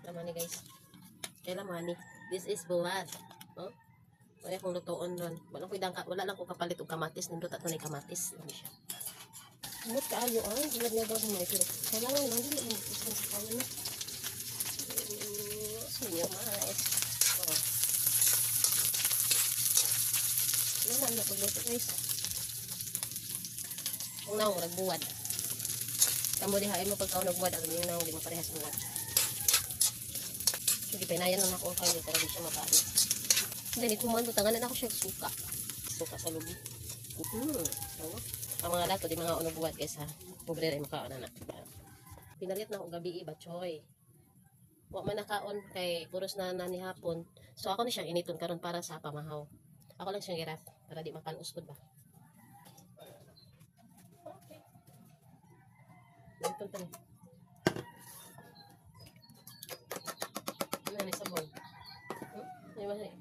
Laman ni guys. Kaya laman ni. This is bulat. Oh. Wala kong lutoon nun. Wala lang ko kapalit og kamatis. Nindot at na kamatis. Ano siya. Mut kaayo ay. Bilad nga daw may pero. Kailangan lang din ang isang sa kaya na. Sinyo mais. Oh. Laman na pagluto guys. Kung naong nagbuwad. Kamu dihain mo pagkaon nagbuwad. Ang yung naong di mo parehas buwad. Sige, pinayan lang ako ang kayo para di siya makain. Hindi, kumando, tanganan ako siya suka. Suka sa lubi. Ano? Ang mga lato, di mga unubuhat guys ha. Pobre rin makaon na. Pinalit na ako gabi batchoy. Huwag man nakaon kay puros na nani hapon. So ako na siyang initon karon para sa pamahaw. Ako lang siyang girap para di mapanuskod ba. Initon pa niya. Ano na sabon?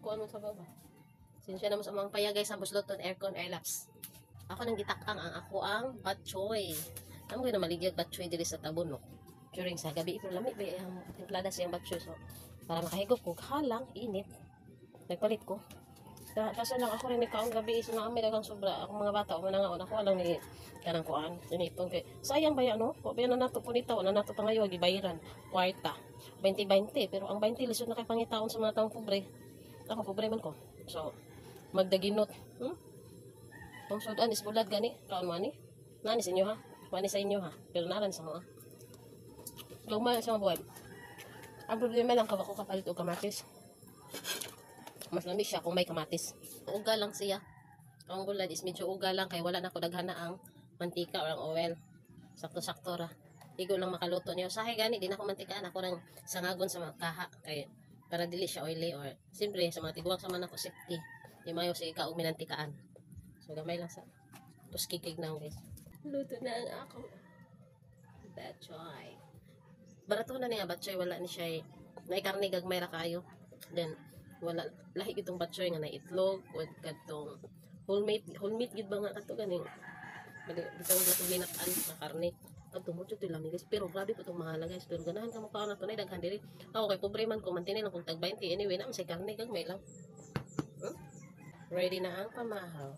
Kuha mo sa baba. Sinsya naman sa mga payagay sa busloton, aircon, airlaps. Ako nang gitakang ang ako ang batchoy. Amo ko na maligag batchoy diri sa tabon no. During sa gabi pero lamig ba ang templada siyang batchoy so para makahigop ko halang init. Nagpalit ko. Kaso lang ako rin ikaw ang gabi so naamay dagang sobra. Ako mga bata o manangaon ako lang ni kanang kuan. Initong kay sayang ba yan no? Wa ba na nato po nito na nato pangayo gibayaran kwarta. 20-20 pero ang 20 lisod na kay pangitaon sa mga taong pobre. Ako pobre man ko. So magdaginot. Ang sudan is bulad gani. Kaon mo ani? Nani sa inyo ha? Mani sa inyo ha? Pero naran sa mga. Luma sa mga buwan. Ang problema lang kawako kapalit og kamatis. Mas lami siya kung may kamatis. Uga lang siya. Ang bulad is medyo uga lang kay wala na ko daghana ang mantika or ang oil. Sakto-sakto ra. Igo lang makaluto niyo. Sahay gani din ako mantikaan ako nang sangagon sa mga kaha kay para dili siya oily or simple sa mga tiguang sa man ako safety. Di mayo si ikaw minantikaan. So gamay lang sa tos kikig na guys. Luto na ang ako. Batchoy. Barato na niya batchoy wala ni siya na karne gagmay ra kayo. Then wala lahi itong batchoy nga na itlog o kadtong whole meat gid ba nga kadto ganing. Bitawag na itong linataan na karne. At tumucho ito lang guys. Pero grabe po itong mahal guys. Pero ganahan ka mukha na ito na daghan diri. Ako kay pobre man ko. Mantinin lang kung tag 20. Anyway na masay karne. Gagmay lang. Ready na ang pamahaw.